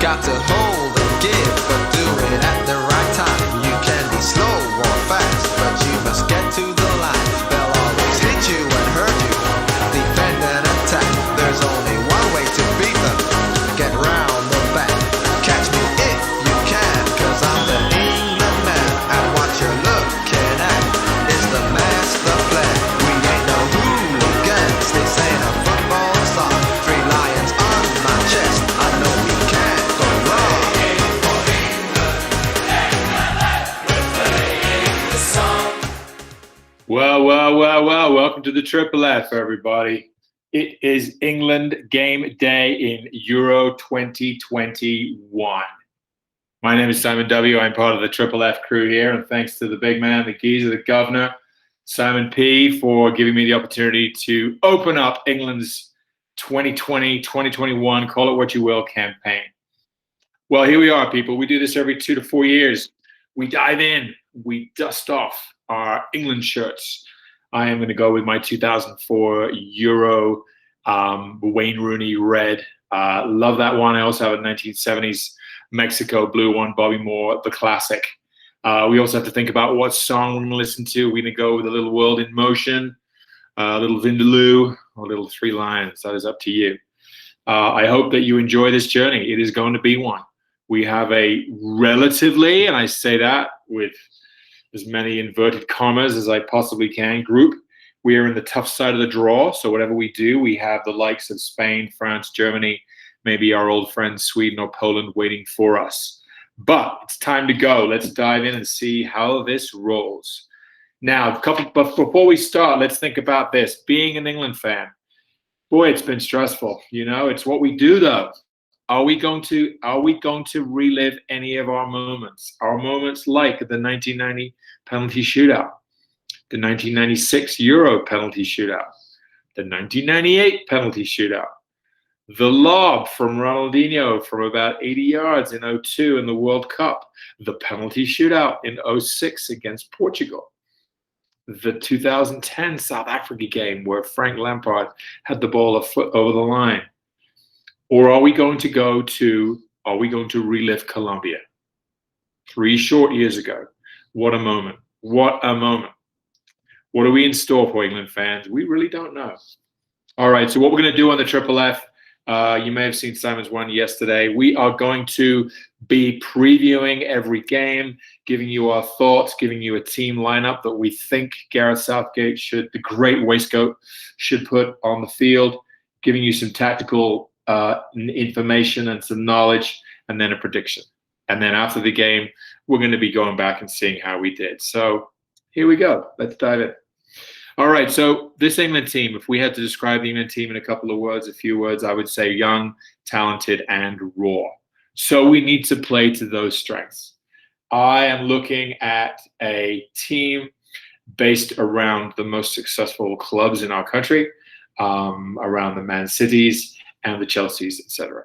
Got to hold and give, but do it at the right time. You can be slow or fast, but you must get to the line. They'll always hit you and hurt you, defend and attack. There's only one way to beat them, get round the back. Catch me if you can, cause I'm the England man. And what you're looking at is the master plan. We ain't no hooligans, this ain't a football song. 3 lions on my chest, I know we can't go wrong. Well, welcome to the Triple F, everybody. It is England game day in Euro 2021. My name is Simon W. I'm part of the Triple F crew here, and thanks to the big man, the geezer, the governor, Simon P., for giving me the opportunity to open up England's 2020-2021, call it what you will, campaign. Well, here we are, people. We do this every 2 to 4 years. We dive in, we dust off our England shirts. I am going to go with my 2004 Euro Wayne Rooney red. Love that one. I also have a 1970s Mexico blue one, Bobby Moore, the classic. We also have to think about what song we're going to listen to. We're going to go with A Little World in Motion, a little Vindaloo, or a little 3 Lions. That is up to you. I hope that you enjoy this journey. It is going to be one. We have a relatively, and I say that with as many inverted commas as I possibly can, group. We are in the tough side of the draw, so whatever we do, we have the likes of Spain, France, Germany, maybe our old friends Sweden or Poland waiting for us. But it's time to go. Let's dive in and see how this rolls. Now, but before we start, let's think about this. Being an England fan, boy, it's been stressful. You know, it's what we do, though. Are we going to relive any of our moments? Our moments like the 1990 penalty shootout, the 1996 Euro penalty shootout, the 1998 penalty shootout, the lob from Ronaldinho from about 80 yards in 2002 in the World Cup, the penalty shootout in 2006 against Portugal, the 2010 South Africa game where Frank Lampard had the ball a foot over the line. Or are we going to relive Colombia? 3 short years ago. What a moment. What a moment. What are we in store for, England fans? We really don't know. All right, so what we're going to do on the Triple F, you may have seen Simon's one yesterday. We are going to be previewing every game, giving you our thoughts, giving you a team lineup that we think Gareth Southgate the great waistcoat, should put on the field, giving you some tactical information and some knowledge, and then a prediction. And then after the game, we're going to be going back and seeing how we did. So here we go. Let's dive in. All right, so this England team, if we had to describe the England team in a couple of words, a few words, I would say young, talented, and raw. So we need to play to those strengths. I am looking at a team based around the most successful clubs in our country, around the Man Cities and the Chelseas, etc.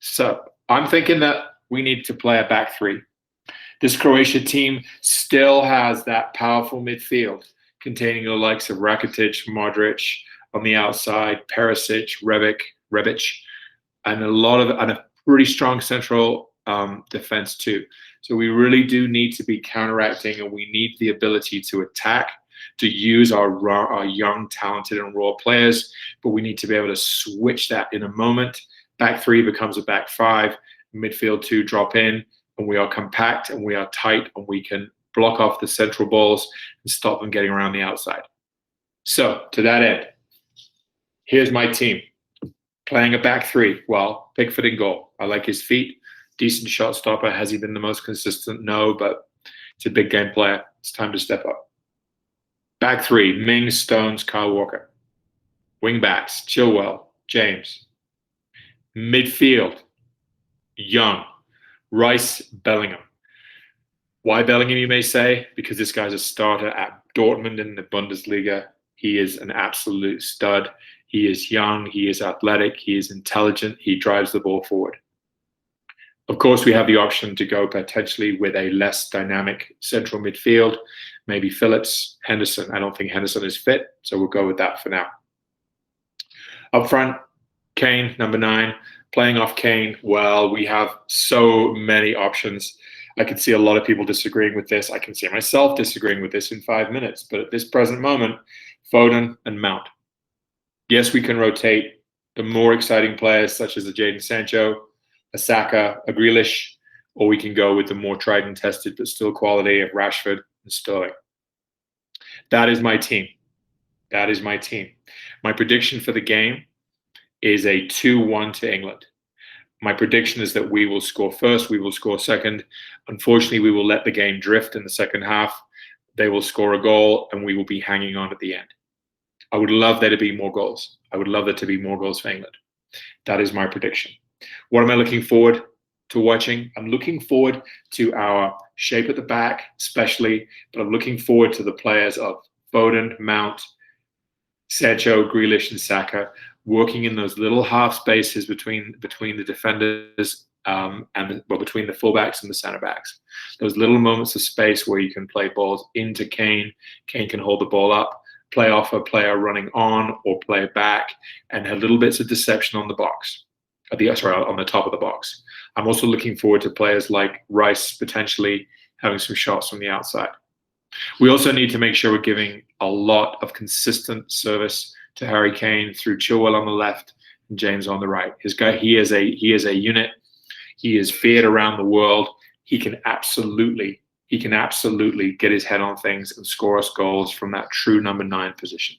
So I'm thinking that we need to play a back 3. This Croatia team still has that powerful midfield containing the likes of Rakitic, Modric on the outside, Perisic, Rebic, and a pretty strong central defense too. So we really do need to be counteracting, and we need the ability to attack, to use our young, talented, and raw players, but we need to be able to switch that in a moment. Back 3 becomes a back 5, midfield 2 drop in, and we are compact and we are tight, and we can block off the central balls and stop them getting around the outside. So to that end, here's my team. Playing a back 3, well, Pickford in goal. I like his feet, decent shot stopper. Has he been the most consistent? No, but it's a big game player. It's time to step up. Back 3, Mings, Stones, Kyle Walker. Wing backs, Chilwell, James. Midfield, Young, Rice, Bellingham. Why Bellingham, you may say? Because this guy's a starter at Dortmund in the Bundesliga. He is an absolute stud. He is young, he is athletic, he is intelligent, he drives the ball forward. Of course, we have the option to go potentially with a less dynamic central midfield, maybe Phillips, Henderson. I don't think Henderson is fit, so we'll go with that for now. Up front, Kane, number 9, playing off Kane. Well, we have so many options. I can see a lot of people disagreeing with this. I can see myself disagreeing with this in 5 minutes. But at this present moment, Foden and Mount. Yes, we can rotate the more exciting players such as a Jadon Sancho, a Saka, a Grealish, or we can go with the more tried and tested but still quality of Rashford and Sterling. That is my team. That is my team. My prediction for the game is a 2-1 to England. My prediction is that we will score first, we will score second. Unfortunately, we will let the game drift in the second half. They will score a goal, and we will be hanging on at the end. I would love there to be more goals. I would love there to be more goals for England. That is my prediction. What am I looking forward to watching? I'm looking forward to our shape at the back, especially, but I'm looking forward to the players of Foden, Mount, Sancho, Grealish, and Saka working in those little half spaces between the defenders between the fullbacks and the centre backs. Those little moments of space where you can play balls into Kane. Kane can hold the ball up, play off a player running on or play back, and have little bits of deception on the box. On the top of the box. I'm also looking forward to players like Rice potentially having some shots from the outside. We also need to make sure we're giving a lot of consistent service to Harry Kane through Chilwell on the left and James on the right. He is a unit. He is feared around the world. He can absolutely get his head on things and score us goals from that true number 9 position.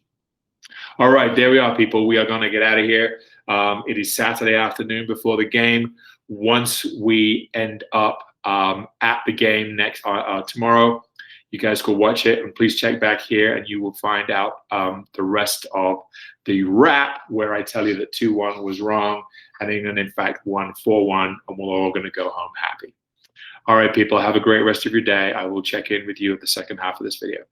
All right, there we are, people. We are going to get out of here. It is Saturday afternoon before the game. Once we end up at the game next tomorrow, you guys go watch it, and please check back here, and you will find out the rest of the wrap, where I tell you that 2-1 was wrong, and England in fact won 4-1, and we're all going to go home happy. All right, people, have a great rest of your day. I will check in with you at the second half of this video.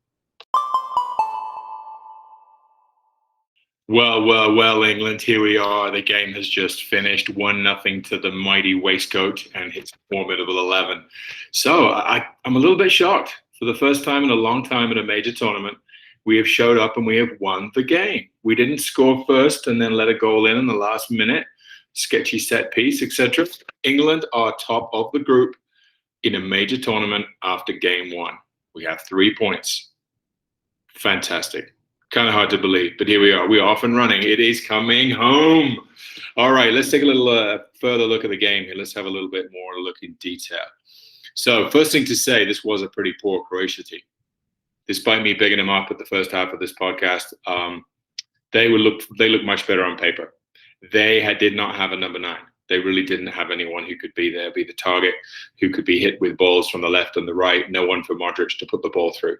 Well, England, here we are. The game has just finished 1-0 to the mighty Waistcoat and his formidable 11. So I'm a little bit shocked. For the first time in a long time in a major tournament, we have showed up and we have won the game. We didn't score first and then let a goal in the last minute, sketchy set piece, etc. England are top of the group in a major tournament after game 1. We have 3 points. Fantastic. Kind of hard to believe, but here we are. We are off and running. It is coming home. All right, let's take a little further look at the game here. Let's have a little bit more look in detail. So first thing to say, this was a pretty poor Croatia team. Despite me bigging them up at the first half of this podcast, they looked much better on paper. They did not have a number 9. They really didn't have anyone who could be the target, who could be hit with balls from the left and the right. No one for Modric to put the ball through.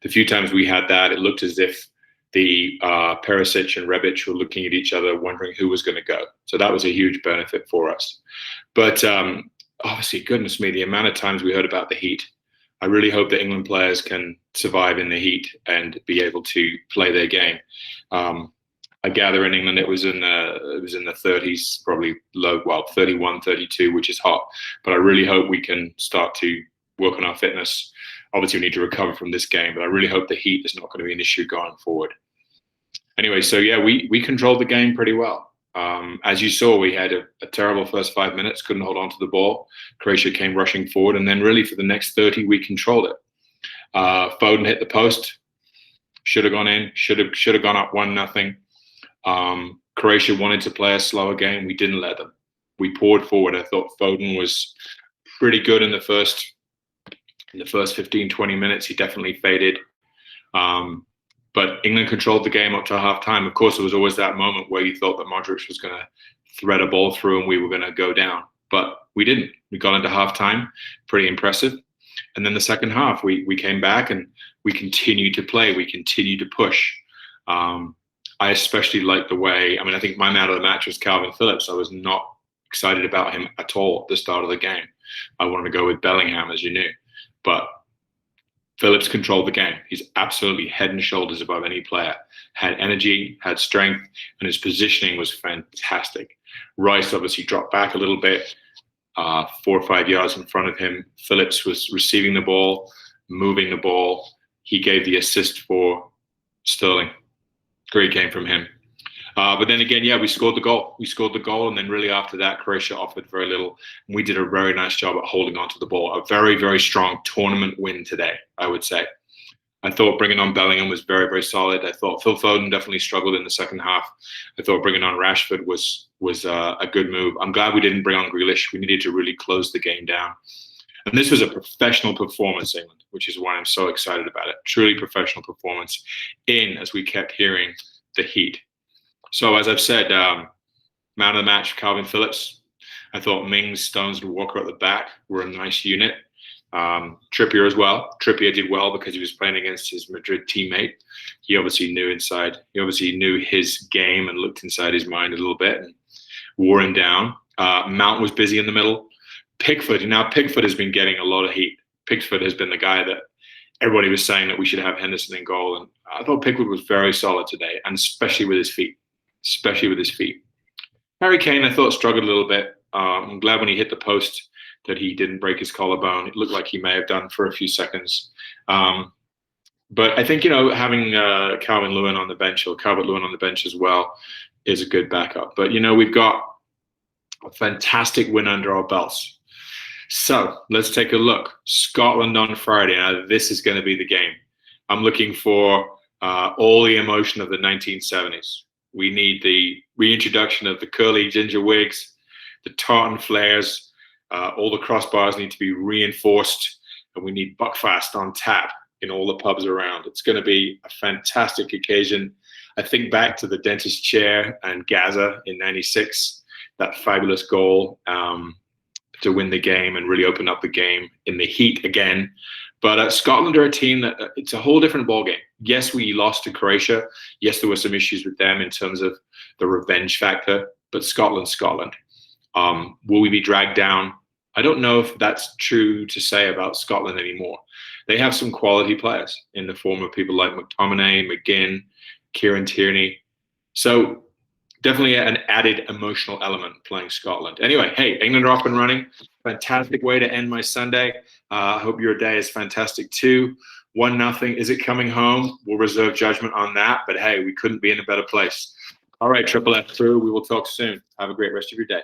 The few times we had that, it looked as if the Perisic and Rebic were looking at each other, wondering who was going to go. So that was a huge benefit for us. But obviously, goodness me, the amount of times we heard about the heat. I really hope that England players can survive in the heat and be able to play their game. I gather in England it was in the 30s, probably low, 31, 32, which is hot. But I really hope we can start to work on our fitness. Obviously, we need to recover from this game, but I really hope the heat is not going to be an issue going forward. Anyway, so yeah, we controlled the game pretty well. As you saw, we had a terrible first 5 minutes, couldn't hold on to the ball. Croatia came rushing forward, and then really for the next 30, we controlled it. Foden hit the post, should have gone in, should have gone up 1-0. Croatia wanted to play a slower game. We didn't let them. We poured forward. I thought Foden was pretty good in the first 15, 20 minutes. He definitely faded. But England controlled the game up to half-time. Of course, there was always that moment where you thought that Modric was going to thread a ball through and we were going to go down. But we didn't. We got into half-time. Pretty impressive. And then the second half, we came back and we continued to play. We continued to push. I especially liked the way, I think my man of the match was Calvin Phillips. I was not excited about him at all at the start of the game. I wanted to go with Bellingham, as you knew. But Phillips controlled the game. He's absolutely head and shoulders above any player. Had energy, had strength, and his positioning was fantastic. Rice obviously dropped back a little bit, 4 or 5 yards in front of him. Phillips was receiving the ball, moving the ball. He gave the assist for Sterling. Great game from him. But then again, yeah, we scored the goal. We scored the goal, and then really after that, Croatia offered very little. And we did a very nice job at holding on to the ball. A very, very strong tournament win today, I would say. I thought bringing on Bellingham was very, very solid. I thought Phil Foden definitely struggled in the second half. I thought bringing on Rashford was a good move. I'm glad we didn't bring on Grealish. We needed to really close the game down. And this was a professional performance, England, which is why I'm so excited about it. Truly professional performance as we kept hearing, the heat. So as I've said, man of the match, Calvin Phillips. I thought Mings, Stones, and Walker at the back were a nice unit. Trippier as well. Trippier did well because he was playing against his Madrid teammate. He obviously knew his game and looked inside his mind a little bit and wore him down. Mount was busy in the middle. Pickford has been getting a lot of heat. Pickford has been the guy that everybody was saying that we should have Henderson in goal, and I thought Pickford was very solid today, and especially with his feet. Harry Kane, I thought, struggled a little bit. I'm glad when he hit the post that he didn't break his collarbone. It looked like he may have done for a few seconds. But I think, having Calvert-Lewin on the bench as well is a good backup. But, we've got a fantastic win under our belts. So let's take a look. Scotland on Friday. Now, this is going to be the game. I'm looking for all the emotion of the 1970s. We need the reintroduction of the curly ginger wigs, the tartan flares. All the crossbars need to be reinforced, and we need Buckfast on tap in all the pubs around. It's going to be a fantastic occasion. I think back to the dentist chair and Gaza in '96, that fabulous goal to win the game and really open up the game in the heat again. But Scotland are a team that it's a whole different ballgame. Yes, we lost to Croatia. Yes, there were some issues with them in terms of the revenge factor, but Scotland. Will we be dragged down? I don't know if that's true to say about Scotland anymore. They have some quality players in the form of people like McTominay, McGinn, Kieran Tierney. So definitely an added emotional element playing Scotland. Anyway, hey, England are up and running. Fantastic way to end my Sunday. I hope your day is fantastic too. 1-0. Is it coming home? We'll reserve judgment on that. But hey, we couldn't be in a better place. All right, Triple F through. We will talk soon. Have a great rest of your day.